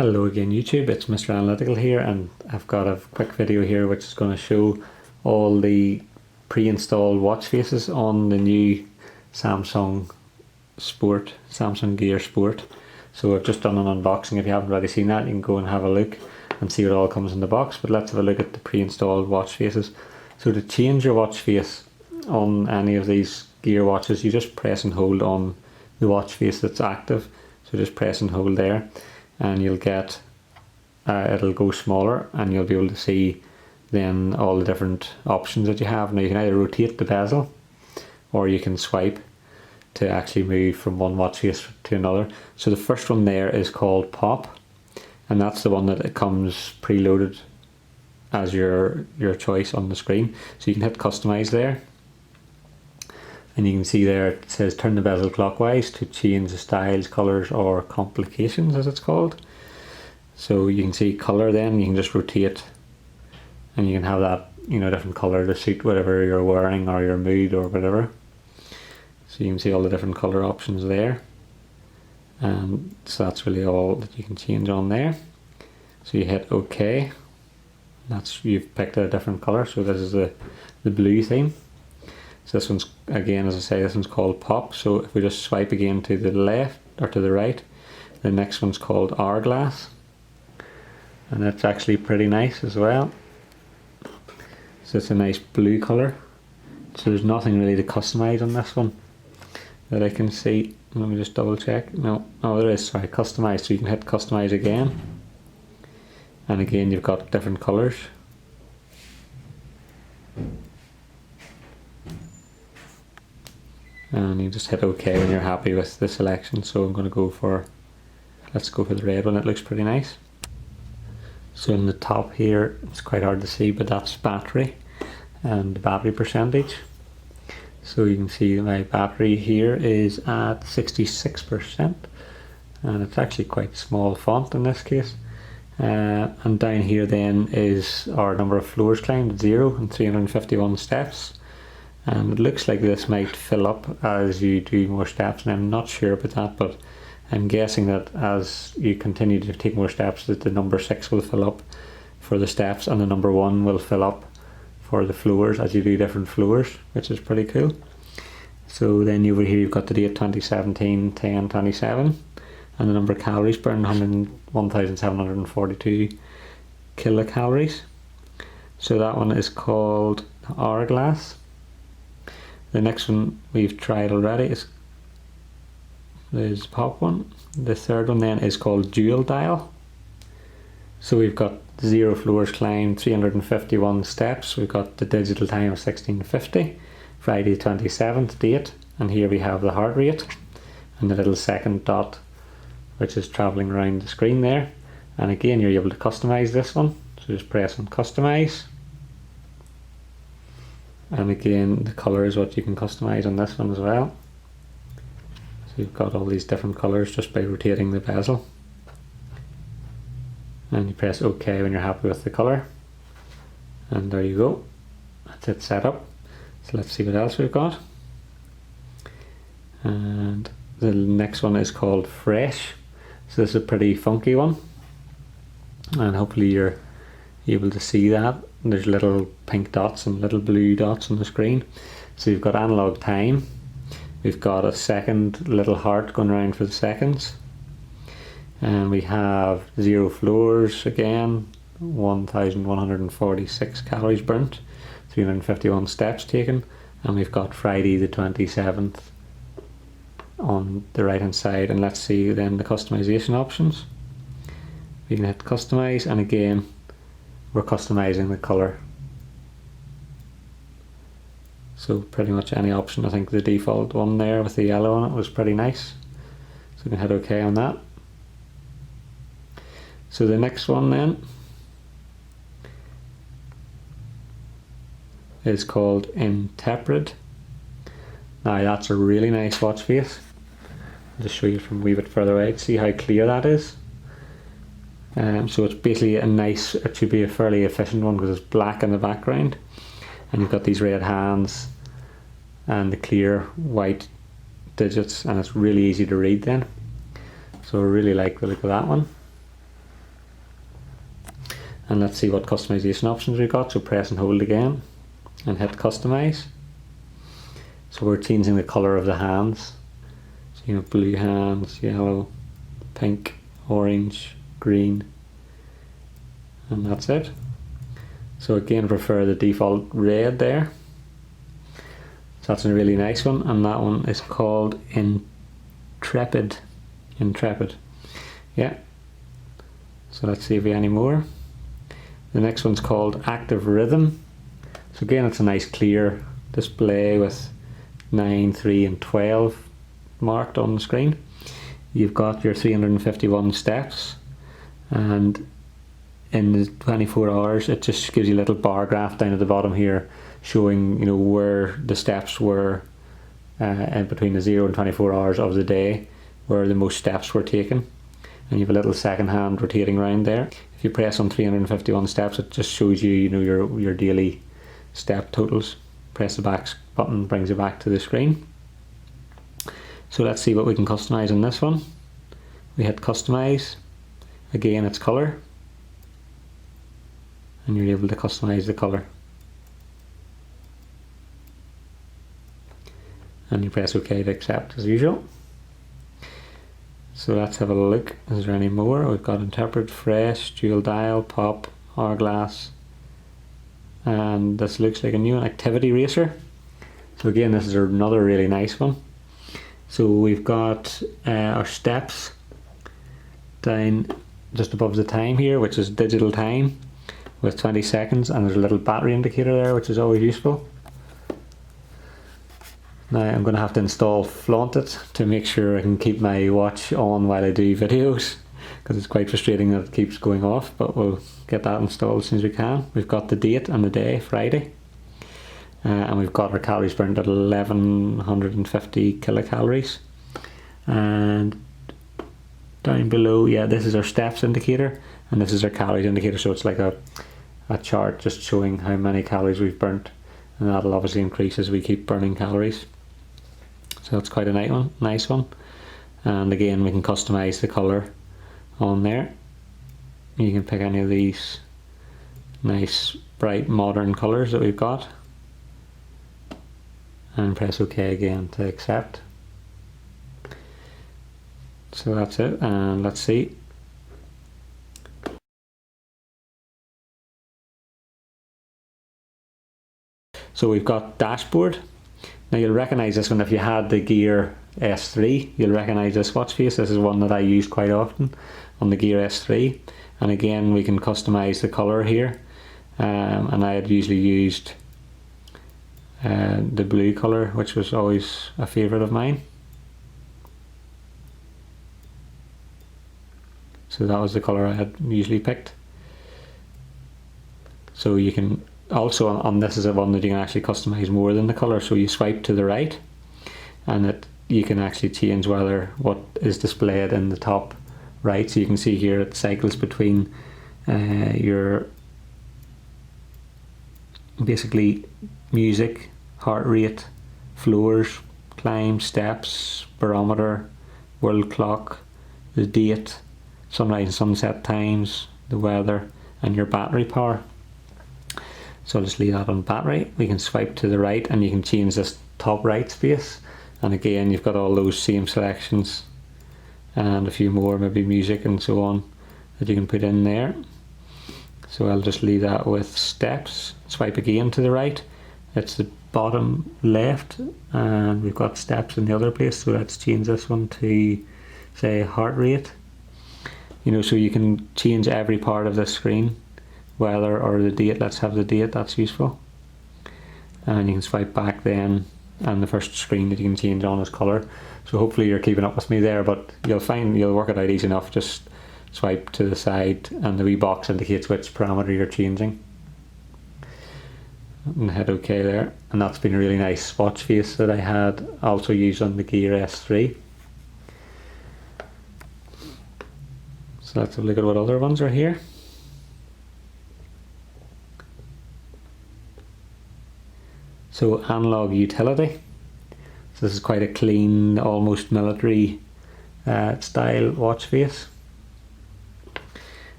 Hello again YouTube, it's Mr. Analytical here, and I've got a quick video here which is going to show all the pre-installed watch faces on the new Samsung Gear Sport. So I've just done an unboxing. If you haven't already seen that, you can go and have a look and see what all comes in the box, but let's have a look at the pre-installed watch faces. So to change your watch face on any of these Gear watches, you just press and hold on the watch face that's active. So just press and hold there, and you'll get it'll go smaller, and you'll be able to see then all the different options that you have. Now you can either rotate the bezel, or you can swipe to actually move from one watch face to another. So the first one there is called Pop, and that's the one that it comes preloaded as your choice on the screen. So you can hit customize there, and you can see there it says turn the bezel clockwise to change the styles, colours, or complications as it's called. So you can see colour, then you can just rotate and you can have that, different colour to suit whatever you're wearing or your mood or whatever. So you can see all the different colour options there, and so that's really all that you can change on there. So you hit OK, you've picked a different colour, so this is the blue theme. So this one's, again, as I say, this one's called Pop. So if we just swipe again to the left or to the right, the next one's called Hourglass, and that's actually pretty nice as well. So it's a nice blue colour. So there's nothing really to customize on this one that I can see. Let me just double check. No, there is, sorry, customize. So you can hit customize again, and again you've got different colours. And you just hit OK when you're happy with the selection. So I'm going to go for, let's go for the red one. It looks pretty nice. So in the top here, it's quite hard to see, but that's battery and the battery percentage. So you can see my battery here is at 66%, and it's actually quite small font in this case. And down here then is our number of floors climbed, 0 and 351 steps. And it looks like this might fill up as you do more steps, and I'm not sure about that, but I'm guessing that as you continue to take more steps, that the number 6 will fill up for the steps, and the number 1 will fill up for the floors as you do different floors, which is pretty cool. So then over here you've got the date 2017 10/27, and the number of calories burned, 1,742 kilocalories. So that one is called Hourglass. The next one we've tried already is Pop one. The third one then is called Dual Dial. So we've got 0 floors climbed, 351 steps. We've got the digital time of 1650, Friday the 27th date, and here we have the heart rate and the little second dot which is travelling around the screen there. And again, you're able to customize this one. So just press on customize. And again, the colour is what you can customize on this one as well. So you've got all these different colours just by rotating the bezel. And you press OK when you're happy with the colour. And there you go. That's it set up. So let's see what else we've got. And the next one is called Fresh. So this is a pretty funky one. And hopefully you're able to see that. There's little pink dots and little blue dots on the screen. So you've got analog time. We've got a second little heart going around for the seconds. And we have 0 floors again, 1,146 calories burnt, 351 steps taken. And we've got Friday the 27th on the right hand side. And let's see then the customization options. We can hit customize, and again we're customizing the colour. So pretty much any option. I think the default one there with the yellow on it was pretty nice. So we can hit OK on that. So the next one then is called Interpret. Now that's a really nice watch face. I'll just show you from a wee bit further away to see how clear that is. So it's basically it should be a fairly efficient one because it's black in the background, and you've got these red hands and the clear white digits, and it's really easy to read then. So I really like the look of that one. And let's see what customization options we've got. So press and hold again and hit customize. So we're changing the colour of the hands. So you know, blue hands, yellow, pink, orange, green, and that's it. So again, prefer the default red there. So that's a really nice one, and that one is called Intrepid. Yeah. So let's see if we have any more. The next one's called Active Rhythm. So again, it's a nice clear display with 9, 3 and 12 marked on the screen. You've got your 351 steps, and in the 24 hours it just gives you a little bar graph down at the bottom here showing, you know, where the steps were in between the 0 and 24 hours of the day, where the most steps were taken. And you have a little second hand rotating around there. If you press on 351 steps, it just shows you, you know, your daily step totals. Press the back button, brings you back to the screen. So let's see what we can customize on this one. We hit customize. Again, it's color, and you're able to customize the color. And you press OK to accept as usual. So let's have a look. Is there any more? We've got interpret, fresh, dual dial, pop, hourglass, and this looks like a new one, activity racer. So again, this is another really nice one. So we've got our steps down just above the time here, which is digital time with 20 seconds, and there's a little battery indicator there, which is always useful. Now I'm going to have to install Flaunt It to make sure I can keep my watch on while I do videos, because it's quite frustrating that it keeps going off, but we'll get that installed as soon as we can. We've got the date and the day, Friday, and we've got our calories burned at 1150 kilocalories. And down below, yeah, this is our steps indicator, and this is our calories indicator, so it's like a chart just showing how many calories we've burnt, and that'll obviously increase as we keep burning calories. So that's quite a nice one. And again, we can customize the color on there. You can pick any of these nice bright modern colors that we've got, and press OK again to accept. So that's it, and let's see. So we've got dashboard. Now you'll recognise this one if you had the Gear S3. You'll recognise this watch face. This is one that I use quite often on the Gear S3. And again, we can customise the colour here. And I had usually used the blue colour, which was always a favourite of mine. So that was the colour I had usually picked. So you can also, on this is a one that you can actually customize more than the color. So you swipe to the right, and you can actually change what is displayed in the top right. So you can see here it cycles between your basically music, heart rate, floors, climb, steps, barometer, world clock, the date, sunrise and sunset times, the weather, and your battery power. So I'll just leave that on battery. We can swipe to the right and you can change this top right space, and again you've got all those same selections and a few more, maybe music and so on, that you can put in there. So I'll just leave that with steps. Swipe again to the right, it's the bottom left, and we've got steps in the other place. So let's change this one to say heart rate. You know, so you can change every part of this screen, weather or the date. Let's have the date, that's useful. And you can swipe back then, and the first screen that you can change on is colour. So hopefully you're keeping up with me there, but you'll work it out easy enough. Just swipe to the side and the wee box indicates which parameter you're changing, and hit OK there. And that's been a really nice watch face that I had also used on the Gear S3. So let's have a look at what other ones are here. So analog utility. So this is quite a clean, almost military style watch face.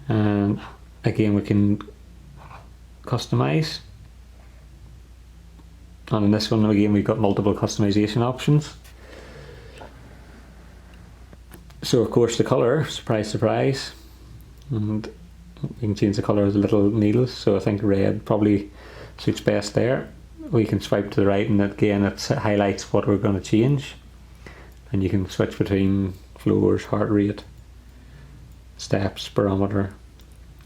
And again, we can customize. And in this one, again, we've got multiple customization options. So of course the colour, surprise, surprise. And you can change the colour of the little needles. So I think red probably suits best there. We can swipe to the right, and again it highlights what we're going to change. And you can switch between floors, heart rate, steps, barometer,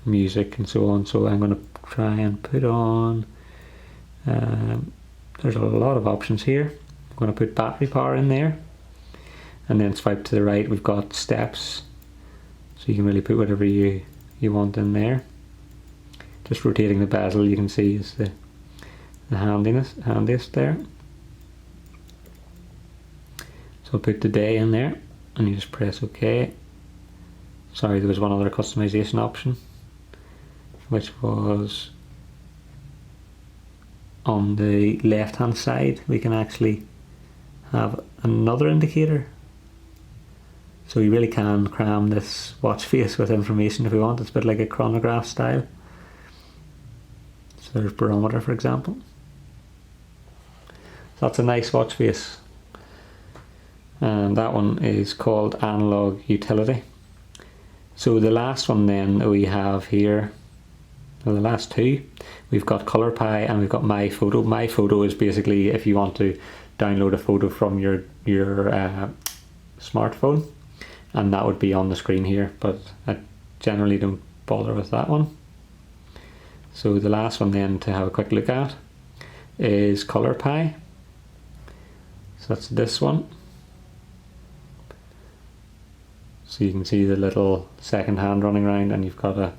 music, and so on. So I'm going to try and put on, there's a lot of options here. I'm going to put battery power in there, and then swipe to the right, we've got steps, so you can really put whatever you want in there. Just rotating the bezel, you can see, is the handiest there. So I'll put the day in there, and you just press OK. Sorry, there was one other customization option, which was on the left hand side. We can actually have another indicator, so you really can cram this watch face with information if we want. It's a bit like a chronograph style. So there's barometer, for example. So that's a nice watch face, and that one is called Analog Utility. So the last one then we have here, well, the last two, we've got Colour Pie and we've got My Photo. My Photo is basically if you want to download a photo from your smartphone, and that would be on the screen here, but I generally don't bother with that one. So the last one then to have a quick look at is Colour Pie. So that's this one. So you can see the little second hand running around, and you've got a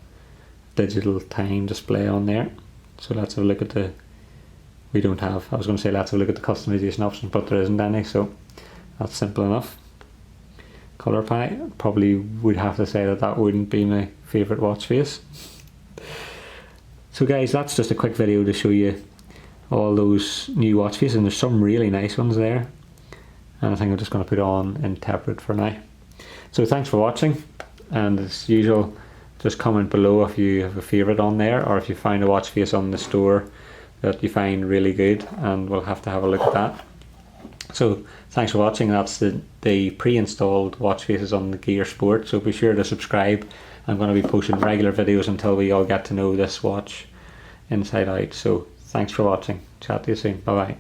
digital time display on there. So let's have a look at the, we don't have, I was going to say let's have a look at the customization options, but there isn't any, so that's simple enough. Colour Pie, probably would have to say that wouldn't be my favourite watch face. So guys, that's just a quick video to show you all those new watch faces, and there's some really nice ones there, and I think I'm just going to put on Interpret for now. So thanks for watching, and as usual, just comment below if you have a favourite on there, or if you find a watch face on the store that you find really good, and we'll have to have a look at that. So thanks for watching. That's the pre-installed watch faces on the Gear Sport, so be sure to subscribe. I'm going to be posting regular videos until we all get to know this watch inside out. So thanks for watching. Chat to you soon. Bye bye.